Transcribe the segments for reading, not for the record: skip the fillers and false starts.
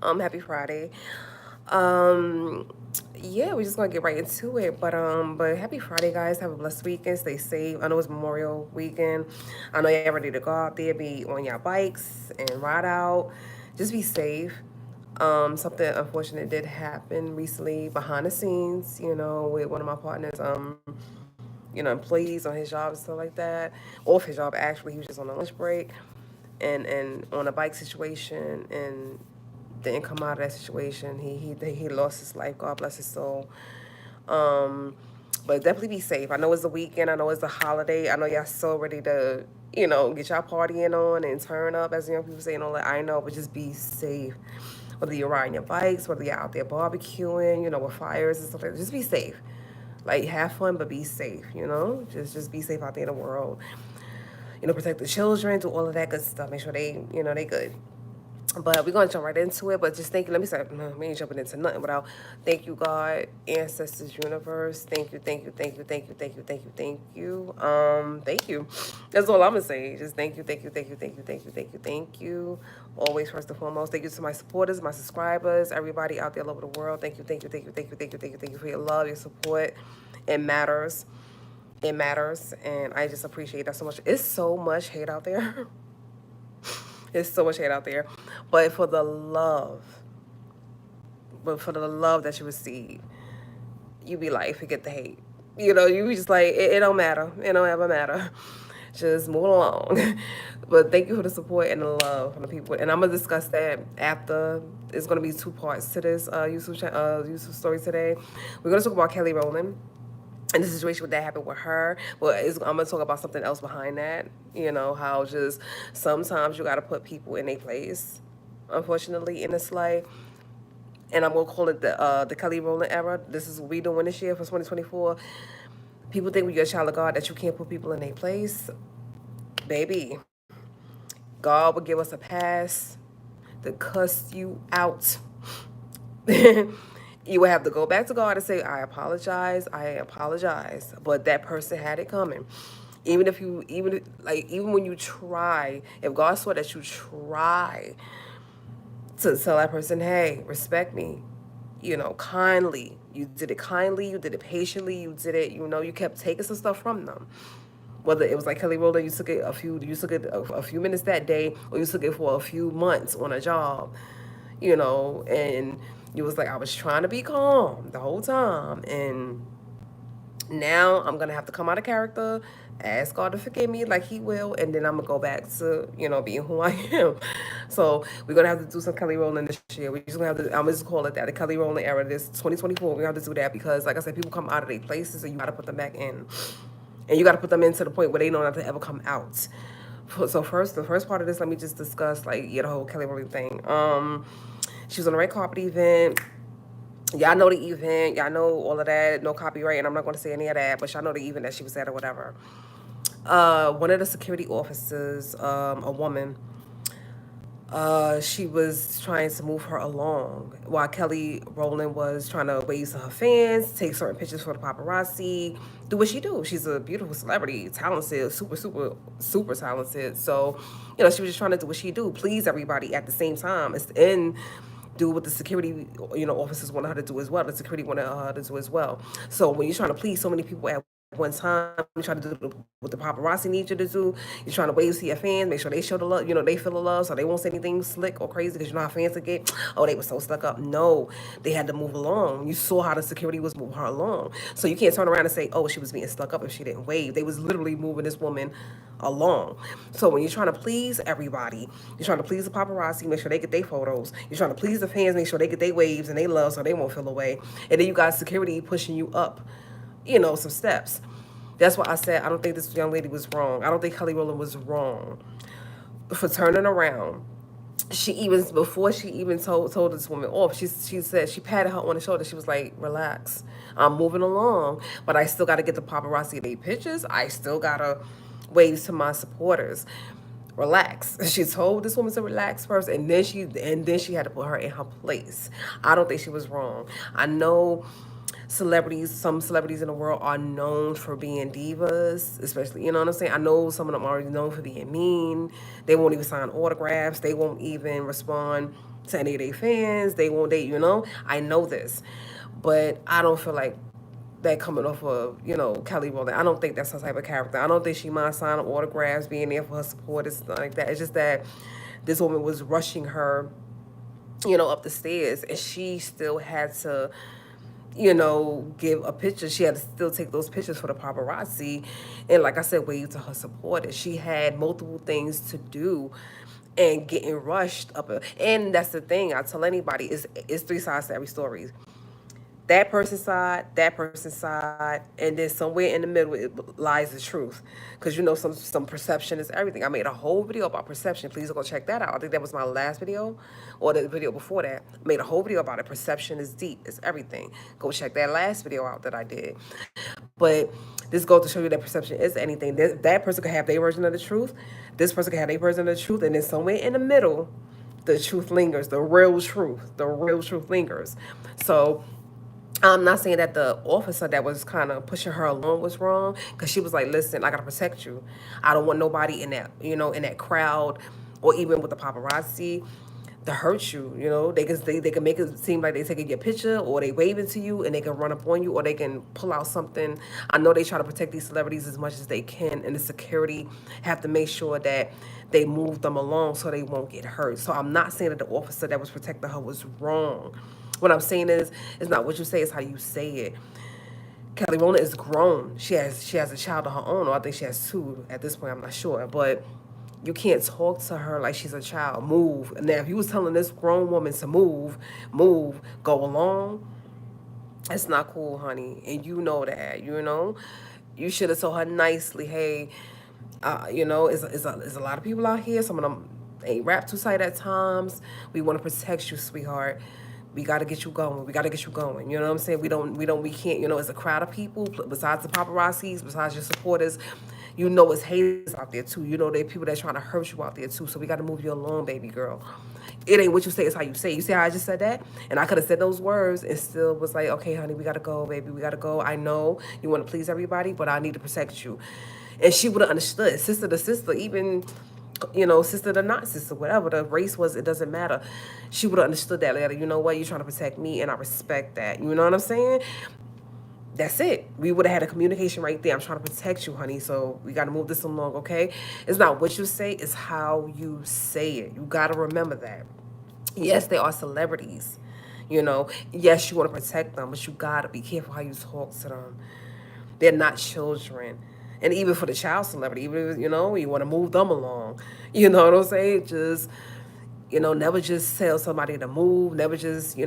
Happy Friday. Um, yeah, we're just gonna get right into it. But happy Friday, guys. Have a blessed weekend. Stay safe. I know it's Memorial Weekend. I know y'all ready to go out there, be on your bikes and ride out. Just be safe. Something unfortunate did happen recently behind the scenes. With one of my partners. Employees on his job and stuff like that. Off his job, actually, he was just on a lunch break, and on a bike situation, and didn't come out of that situation. He lost his life. God bless his soul. Um, but definitely be safe. I know it's a weekend. I know it's a holiday. I know y'all so ready to get y'all partying on and turn up, as young people say and all that. I know, but just be safe. Whether you're riding your bikes, whether you're out there barbecuing, with fires and stuff like that, just be safe. Like, have fun, but be safe. Just be safe out there in the world. Protect the children, do all of that good stuff. Make sure they good. But we're gonna jump right into it. But just thank you. Let me say, we ain't jumping into nothing without thank you, God, ancestors, universe. Thank you, thank you, thank you, thank you, thank you, thank you, thank you. Thank you. That's all I'm gonna say. Just thank you, thank you, thank you, thank you, thank you, thank you, thank you. Always first and foremost. Thank you to my supporters, my subscribers, everybody out there all over the world. Thank you, thank you, thank you, thank you, thank you, thank you, thank you for your love, your support. It matters. It matters, and I just appreciate that so much. It's so much hate out there. It's so much hate out there. But for the love, but for the love that you receive, you be like, forget the hate. You be just like, it don't matter. It don't ever matter. Just move along. But thank you for the support and the love from the people. And I'm gonna discuss that after. It's gonna be two parts to this YouTube story today. We're gonna talk about Kelly Rowland and the situation that happened with her. But I'm gonna talk about something else behind that. How just sometimes you gotta put people in their place. Unfortunately, in this life, and I'm gonna call it the Kelly Rowland era. This is what we doing this year for 2024. People think when you're a child of God that you can't put people in their place. Baby, God will give us a pass to cuss you out. You would have to go back to God and say, I apologize. But that person had it coming. Even when you try, if God saw that you try to tell that person, hey, respect me, kindly. You did it kindly, you did it patiently, you did it, you kept taking some stuff from them. Whether it was like Kelly Rowland, you took it a few minutes that day, or you took it for a few months on a job, and you was like, I was trying to be calm the whole time, and now I'm gonna have to come out of character, ask God to forgive me like He will, and then I'm gonna go back to being who I am. So we're gonna have to do some Kelly Rowland this year. We just gonna have to. I'm just call it that, the Kelly Rowland era. This 2024. We have to do that because, like I said, people come out of their places, and you gotta put them back in, and you gotta put them in to the point where they don't have to ever come out. So first, the first part of this, let me just discuss the whole Kelly Rowland thing. She was on a red carpet event. Y'all know the event. Y'all know all of that. No copyright, and I'm not going to say any of that. But y'all know the event that she was at or whatever. One of the security officers, a woman, she was trying to move her along while Kelly Rowland was trying to wave to her fans, take certain pictures for the paparazzi, do what she do. She's a beautiful celebrity, talented, super, super, super talented. So, she was just trying to do what she do, please everybody at the same time. And do what the security, officers wanted her to do as well. The security wanted her to do as well. So when you're trying to please so many people at one time, you try to do what the paparazzi need you to do. You're trying to wave to your fans, make sure they show the love, they feel the love, so they won't say anything slick or crazy because you know how fans will get, oh, they were so stuck up. No, they had to move along. You saw how the security was moving her along. So you can't turn around and say, oh, she was being stuck up if she didn't wave. They was literally moving this woman along. So when you're trying to please everybody, you're trying to please the paparazzi, make sure they get their photos. You're trying to please the fans, make sure they get their waves and they love so they won't feel away. And then you got security pushing you up, some steps. That's why I said I don't think this young lady was wrong. I don't think Kelly Rowland was wrong for turning around. She even before she even told this woman off, she said she patted her on the shoulder. She was like, "Relax, I'm moving along, but I still got to get the paparazzi their pictures. I still gotta wave to my supporters. Relax." She told this woman to relax first, and then she had to put her in her place. I don't think she was wrong. I know some celebrities in the world are known for being divas, especially, you know what I'm saying? I know some of them are known for being mean. They won't even sign autographs. They won't even respond to any of their fans. They won't date, I know this. But I don't feel like that coming off of, Kelly Rowland. I don't think that's her type of character. I don't think she minds signing autographs, being there for her supporters, something like that. It's just that this woman was rushing her, up the stairs, and she still had to, give a picture. She had to still take those pictures for the paparazzi. And like I said, wave to her supporters. She had multiple things to do and getting rushed up. And that's the thing. I tell anybody, it's three sides to every story. That person's side, and then somewhere in the middle it lies the truth. Because some perception is everything. I made a whole video about perception. Please go check that out. I think that was my last video, or the video before that. I made a whole video about it. Perception is deep. It's everything. Go check that last video out that I did. But this goes to show you that perception is anything. That person could have their version of the truth. This person could have their version of the truth, and then somewhere in the middle, the truth lingers. The real truth. The real truth lingers. So I'm not saying that the officer that was kind of pushing her along was wrong, because she was like, listen, I got to protect you. I don't want nobody in that, in that crowd, or even with the paparazzi, to hurt you. They can make it seem like they taking your picture, or they waving to you, and they can run up on you, or they can pull out something. I know they try to protect these celebrities as much as they can, and the security have to make sure that they move them along so they won't get hurt. So I'm not saying that the officer that was protecting her was wrong. What I'm saying is, it's not what you say, it's how you say it. Kelly Rowland is grown. She has a child of her own, or I think she has two at this point. I'm not sure, but you can't talk to her like she's a child. Move. Now, if you was telling this grown woman to move, go along, that's not cool, honey, and you know that. You should have told her nicely, hey, it's a lot of people out here. Some of them ain't rap too tight at times. We want to protect you, sweetheart. We got to get you going. We got to get you going. You know what I'm saying? We can't, it's a crowd of people besides the paparazzis, besides your supporters. It's haters out there too. There are people that trying to hurt you out there too. So we got to move you along, baby girl. It ain't what you say, it's how you say. You see how I just said that? And I could have said those words and still was like, okay, honey, we got to go, baby. We got to go. I know you want to please everybody, but I need to protect you. And she would have understood. Sister to sister, even, sister to not sister, whatever the race was, it doesn't matter. She would have understood that later. You know what? You're trying to protect me, and I respect that. You know what I'm saying? That's it. We would have had a communication right there. I'm trying to protect you, honey. So we got to move this along, okay? It's not what you say, it's how you say it. You got to remember that. Yes, they are celebrities. Yes, you want to protect them, but you got to be careful how you talk to them. They're not children. And even for the child celebrity, even if, you want to move them along. You know what I'm saying? Just, never just tell somebody to move. Never just,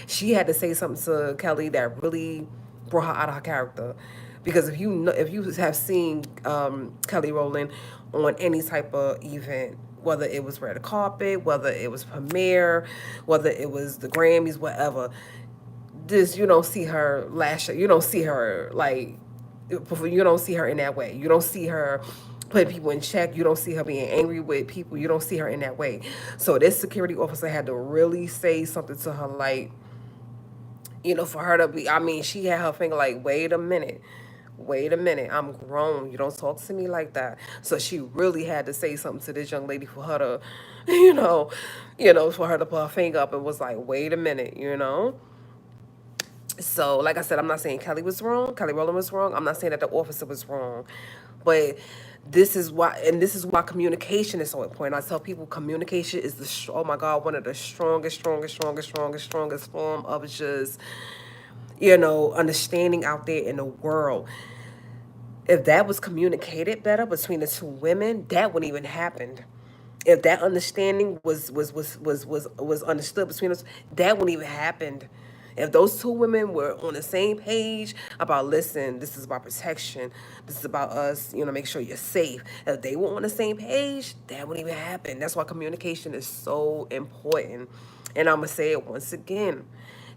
she had to say something to Kelly that really brought her out of her character. Because if you have seen Kelly Rowland on any type of event, whether it was red carpet, whether it was premiere, whether it was the Grammys, whatever, this you don't see her lash. You don't see her like. You don't see her in that way. You don't see her putting people in check. You don't see her being angry with people. You don't see her in that way. So this security officer had to really say something to her, like, for her to be, I mean, she had her finger like, wait a minute, I'm grown. You don't talk to me like that. So she really had to say something to this young lady for her to, for her to put her finger up and was like, wait a minute. So, like I said, I'm not saying Kelly was wrong. Kelly Rowland was wrong. I'm not saying that the officer was wrong. But this is why communication is so important. I tell people communication is oh my God, one of the strongest form of just, understanding out there in the world. If that was communicated better between the two women, that wouldn't even happen. If that understanding was understood between us, that wouldn't even happen. If those two women were on the same page about, listen, this is about protection, this is about us, make sure you're safe. If they were on the same page, that wouldn't even happen. That's why communication is so important. And I'm going to say it once again.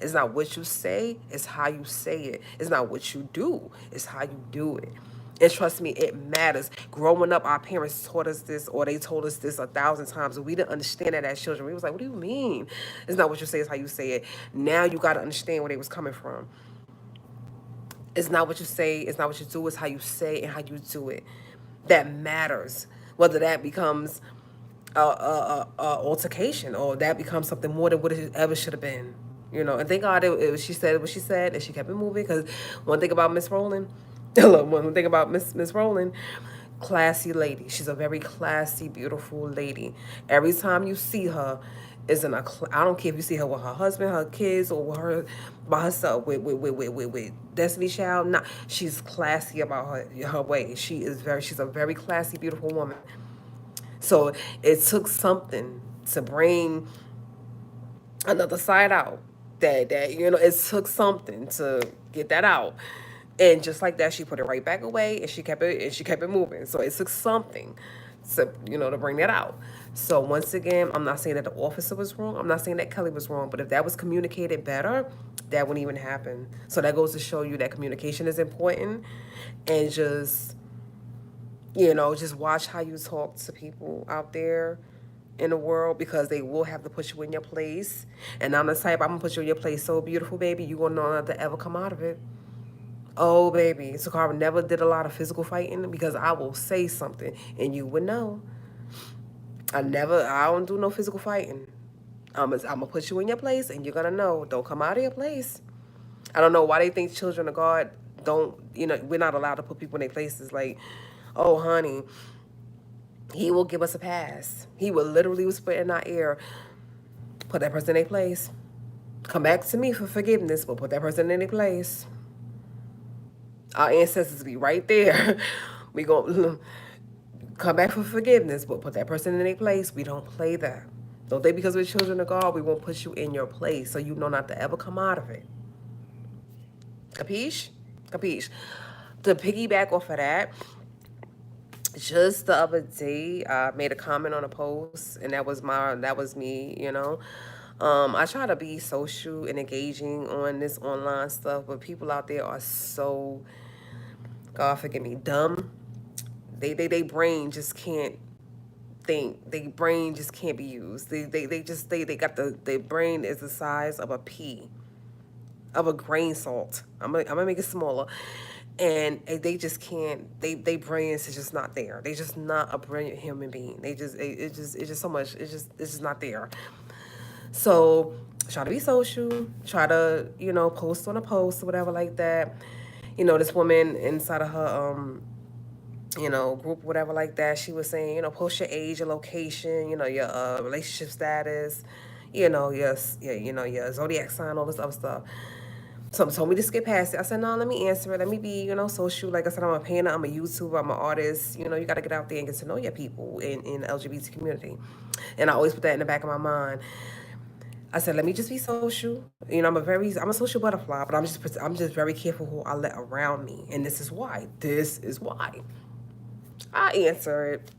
It's not what you say, it's how you say it. It's not what you do, it's how you do it. And trust me, it matters. Growing up, our parents taught us this, or they told us this 1,000 times, and we didn't understand it as children. We was like, what do you mean? It's not what you say, it's how you say it. Now you got to understand where they was coming from. It's not what you say, it's not what you do, it's how you say and how you do it. That matters. Whether that becomes altercation, or that becomes something more than what it ever should have been. And thank God she said what she said, and she kept it moving. Because one thing about Miss Rowland, one thing about Miss Rowland, classy lady. She's a very classy, beautiful lady. Every time you see her, is in a. I don't care if you see her with her husband, her kids, or with her by herself with Destiny Child. Not, she's classy about her way. She's a very classy, beautiful woman. So it took something to bring another side out. That it took something to get that out. And just like that, she put it right back away, and she kept it moving. So it took something to bring that out. So once again, I'm not saying that the officer was wrong. I'm not saying that Kelly was wrong. But if that was communicated better, that wouldn't even happen. So that goes to show you that communication is important, and just watch how you talk to people out there in the world, because they will have to put you in your place. And I'm the type, I'm gonna put you in your place so beautiful, baby, you gonna know not to ever come out of it. Oh, baby. Toccara never did a lot of physical fighting, because I will say something and you would know. I don't do no physical fighting. I'm gonna put you in your place, and you're gonna know. Don't come out of your place. I don't know why they think children of God don't, we're not allowed to put people in their places. Like, oh, honey, he will give us a pass. He will literally whisper in our ear, put that person in their place. Come back to me for forgiveness, but put that person in their place. Our ancestors be right there. We gonna come back for forgiveness, but put that person in their place. We don't play that. Don't think because we're children of God, we won't put you in your place, so you know not to ever come out of it. Capiche? Capiche. To piggyback off of that, just the other day, I made a comment on a post, and that was me. I try to be social and engaging on this online stuff, but people out there are so, God forgive me, dumb. They brain just can't think. They brain just can't be used. They got their brain is the size of a pea, of a grain salt. I'm gonna make it smaller, and they just can't. They brains is just not there. They just not a brilliant human being. It's just so much. It's just not there. So try to be social. Try to post on a post or whatever like that. This woman inside of her group, whatever like that, she was saying, post your age, your location, your relationship status, your zodiac sign, all this other stuff. Something told me to skip past it. I said, no, let me answer it. Let me be, social. Like I said, I'm a painter, I'm a YouTuber, I'm an artist. You got to get out there and get to know your people in the LGBT community. And I always put that in the back of my mind. I said, let me just be social. I'm a social butterfly, but I'm just very careful who I let around me. And this is why. This is why. I answered.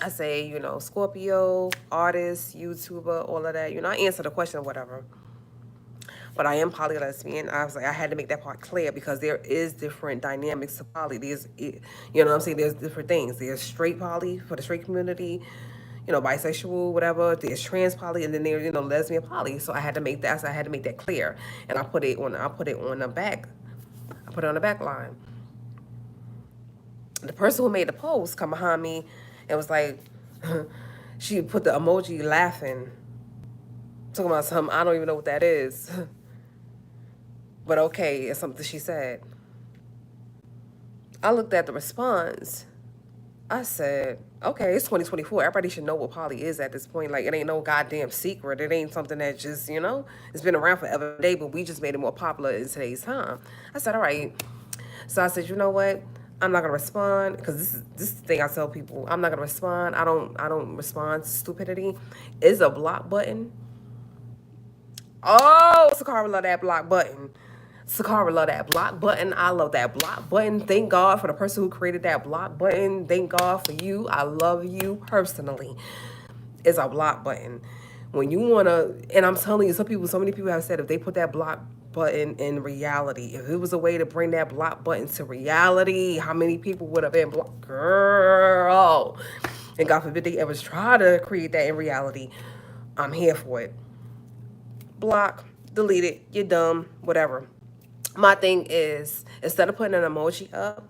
I say, Scorpio, artist, YouTuber, all of that. I answer the question or whatever. But I am poly lesbian. I was like, I had to make that part clear, because there is different dynamics to poly. What I'm saying? There's different things. There's straight poly for the straight community, bisexual, whatever. There's trans poly, and then there's, lesbian poly. So I had to make that. So I had to make that clear, and I put it on the back. I put it on the back line. The person who made the post come behind me and was like, she put the emoji laughing, talking about something I don't even know what that is. But okay, it's something she said. I looked at the response. I said, okay, it's 2024. Everybody should know what poly is at this point. Like, it ain't no goddamn secret. It ain't something that just, it's been around forever and day, but we just made it more popular in today's time. I said, all right. So I said, you know what? I'm not gonna respond, because this is the thing I tell people. I'm not gonna respond. I don't respond to stupidity. Is a block button. Oh, Toccara love that block button. Toccara love that block button. I love that block button. Thank God for the person who created that block button. Thank God for you. I love you personally. It's a block button. When you wanna, and I'm telling you, so many people have said if they put that block button in reality, if it was a way to bring that block button to reality, how many people would have been blocked? Girl. And God forbid they ever try to create that in reality. I'm here for it. Block, delete it, you're dumb, whatever. My thing is, instead of putting an emoji up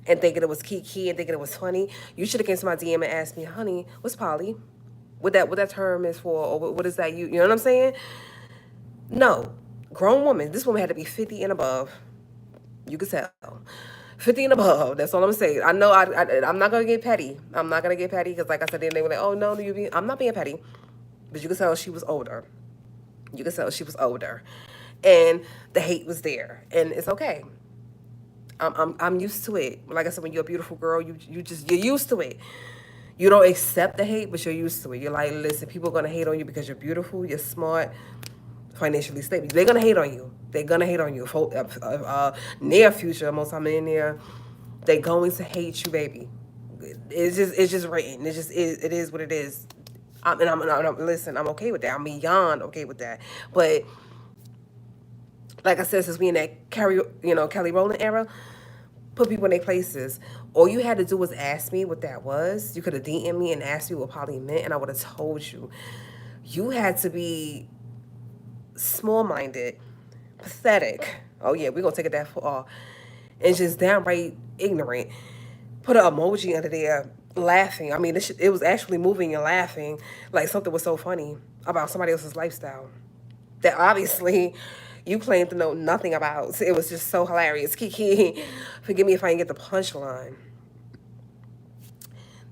and thinking it was kiki and thinking it was funny, you should have came to my DM and asked me, honey, what's poly? what that term is for, or what is that, you know what I'm saying? No. Grown woman. This woman had to be 50 and above. You could tell. 50 and above. That's all I'm saying. I know I'm not going to get petty. I'm not going to get petty because, like I said, then they were like, oh, no, I'm not being petty. But you could tell she was older. You could tell she was older. And the hate was there. And it's okay. I'm used to it. Like I said, when you're a beautiful girl, you're used to it. You don't accept the hate, but you're used to it. You're like, listen, people are gonna hate on you because you're beautiful, you're smart, financially stable. They're gonna hate on you. They're gonna hate on you. Near future, most time in there, they're going to hate you, baby. It's just written. It is what it is. Listen, I'm okay with that. I'm beyond okay with that. But like I said, since we in that Kelly Rowland era, put people in their places. All you had to do was ask me what that was. You could have DM'd me and asked me what poly meant, and I would have told you. You had to be small-minded, pathetic. Oh yeah, we're gonna take it that far, and just downright ignorant. Put an emoji under there, laughing. I mean, it was actually moving and laughing, like something was so funny about somebody else's lifestyle that obviously you claim to know nothing about. It was just so hilarious. Kiki, forgive me if I didn't get the punchline.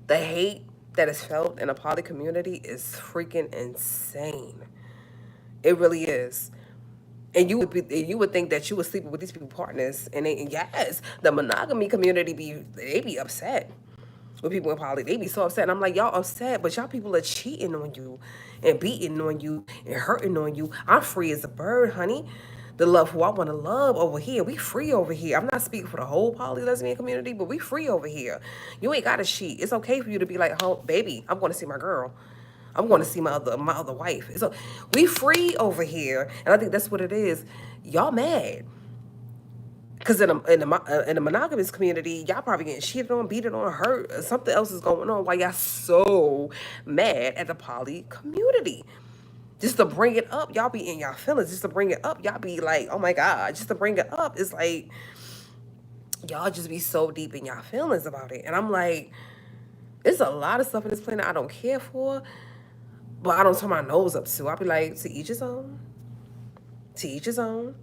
The hate that is felt in the poly community is freaking insane. It really is. And you would think that you were sleeping with these people partners, and yes, the monogamy community they be upset with people in poly. They be so upset. And I'm like, y'all upset, but y'all people are cheating on you and beating on you and hurting on you. I'm free as a bird, honey. To love who I want to love over here. We free over here. I'm not speaking for the whole poly lesbian community, but we free over here. You ain't got to cheat. It's okay for you to be like, oh, baby, I'm going to see my girl. I'm going to see my other wife. So we free over here, and I think that's what it is. Y'all mad. Because in the monogamous community, y'all probably getting cheated on, beaten on, hurt, or something else is going on. Why y'all so mad at the poly community? Just to bring it up, y'all be in y'all feelings. Just to bring it up, y'all be like, oh my God. Just to bring it up, it's like, y'all just be so deep in y'all feelings about it. And I'm like, there's a lot of stuff in this planet I don't care for, but I don't turn my nose up to. I be like, to each his own. To each his own.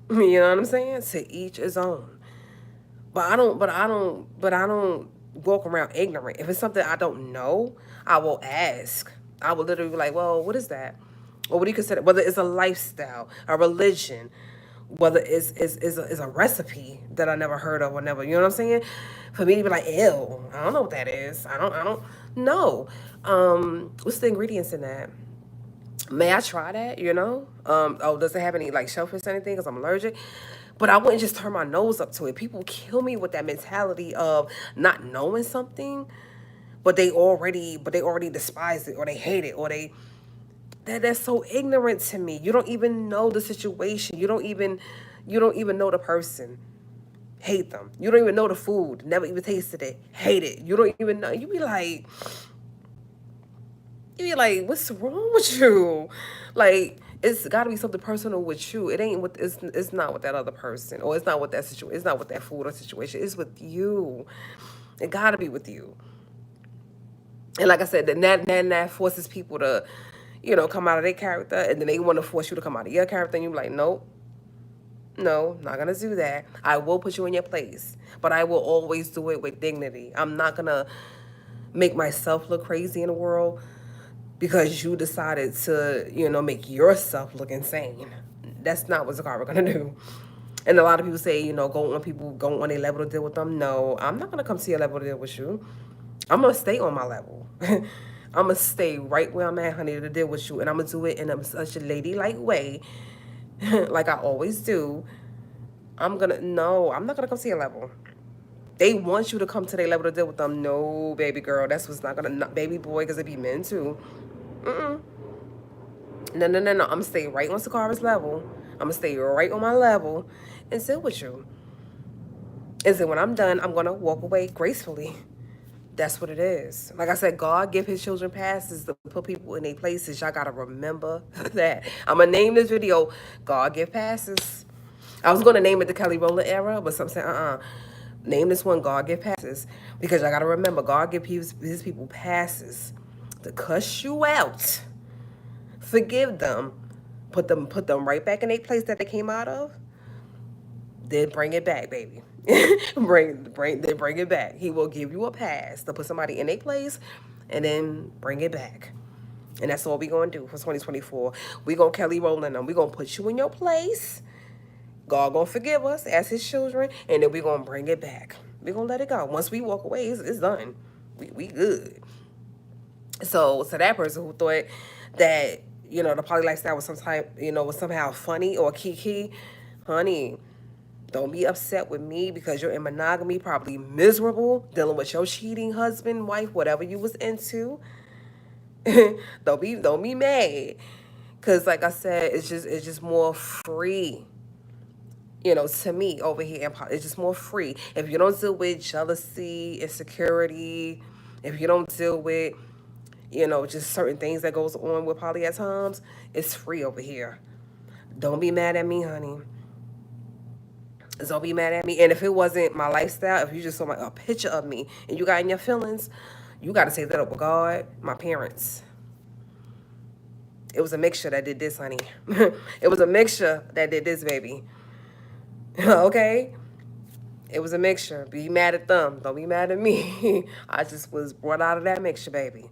You know what I'm saying? To each his own. But I don't walk around ignorant. If it's something I don't know, I will ask. I will literally be like, well, what is that? Or what do you consider? Whether it's a lifestyle, a religion, whether it's a recipe that I never heard of or never, you know what I'm saying? For me to be like, ew, I don't know what that is. I don't know. What's the ingredients in that? May I try that? Oh, does it have any like shellfish or anything? Because I'm allergic. But I wouldn't just turn my nose up to it. People kill me with that mentality of not knowing something, but they already despise it, or they hate it, or that's so ignorant to me. You don't even know the situation. You don't even know the person. Hate them. You don't even know the food. Never even tasted it. Hate it. You don't even know. You be like, what's wrong with you? Like, it's got to be something personal with you. It ain't with it's not with that other person, or it's not with that situation. It's not with that food or situation. It's with you. It got to be with you. And like I said, that forces people to, come out of their character, and then they want to force you to come out of your character, and you're like, nope, no, not gonna do that. I will put you in your place, but I will always do it with dignity. I'm not gonna make myself look crazy in the world because you decided to, make yourself look insane. That's not what Toccara gonna do. And a lot of people say, go on a level to deal with them. No, I'm not gonna come to your level to deal with you. I'm gonna stay on my level. I'm gonna stay right where I'm at, honey, to deal with you, and I'm gonna do it in such a ladylike way, like I always do. No, I'm not gonna come to your level. They want you to come to their level to deal with them. No, baby girl, that's what's not gonna, baby boy, because it be men too. No, no, no, no. I'm gonna stay right on Tocara's level. I'm gonna stay right on my level and deal with you. And then when I'm done, I'm gonna walk away gracefully. That's what it is. Like I said, God give his children passes to put people in their places. Y'all gotta remember that. I'm gonna name this video God give passes. I was gonna name it the Kelly Rowland era, but some said, name this one God give passes. Because y'all gotta remember, God give his people passes to cuss you out. Forgive them. Put them right back in a place that they came out of. Then bring it back, baby. Bring it back. He will give you a pass to put somebody in a place and then bring it back. And that's all we gonna do for 2024. We gonna Kelly Rowland them. We gonna put you in your place. God gonna forgive us as his children, and then we gonna bring it back. We gonna let it go. Once we walk away, it's done. We good. So to that person who thought that, the poly lifestyle was some type, was somehow funny or kiki, honey, don't be upset with me because you're in monogamy, probably miserable, dealing with your cheating husband, wife, whatever you was into. Don't be mad. Cause like I said, it's just more free. To me over here in it's just more free. If you don't deal with jealousy, insecurity, if you don't deal with, just certain things that goes on with poly at times, it's free over here. Don't be mad at me, honey. Don't be mad at me. And if it wasn't my lifestyle, if you just saw a picture of me and you got in your feelings, you got to say that up with God, my parents. It was a mixture that did this, honey. It was a mixture that did this, baby. Okay? It was a mixture. Be mad at them. Don't be mad at me. I just was brought out of that mixture, baby.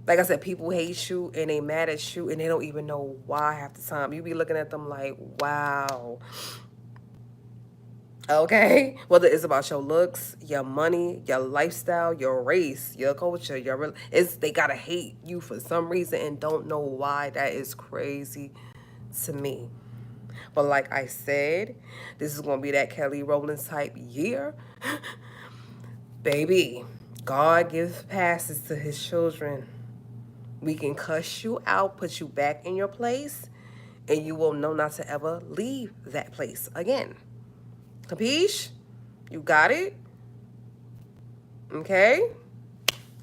Like I said, people hate you and they mad at you and they don't even know why half the time. You be looking at them like, wow. Okay? Whether it's about your looks, your money, your lifestyle, your race, your culture, they gotta hate you for some reason and don't know why. That is crazy to me. But like I said, this is gonna be that Kelly Rowland type year. Baby, God gives passes to his children. We can cuss you out, put you back in your place, and you will know not to ever leave that place again. Capiche? You got it? Okay?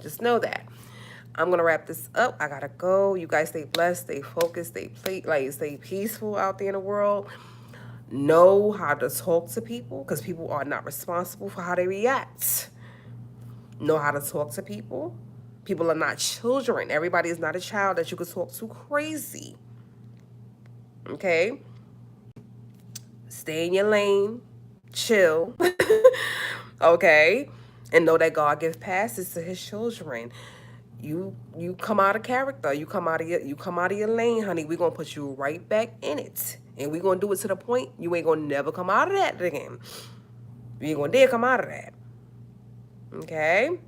Just know that. I'm gonna wrap this up. I gotta go. You guys stay blessed, stay focused, stay peaceful out there in the world. Know how to talk to people because people are not responsible for how they react. Know how to talk to people. People are not children. Everybody is not a child that you can talk to crazy. Okay? Stay in your lane. Chill. Okay? And know that God gives passes to his children. You come out of character. You come out of your lane, honey. We're gonna put you right back in it. And we're gonna do it to the point you ain't gonna never come out of that again. You ain't gonna dare come out of that. Okay?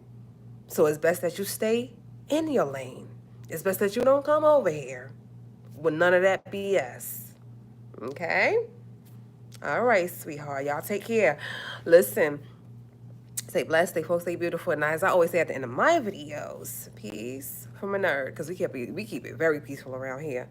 So it's best that you stay in your lane. It's best that you don't come over here with none of that BS. Okay? All right, sweetheart. Y'all take care. Listen, stay blessed, stay focused, stay beautiful. And as I always say at the end of my videos, peace from a nerd, because we keep it very peaceful around here.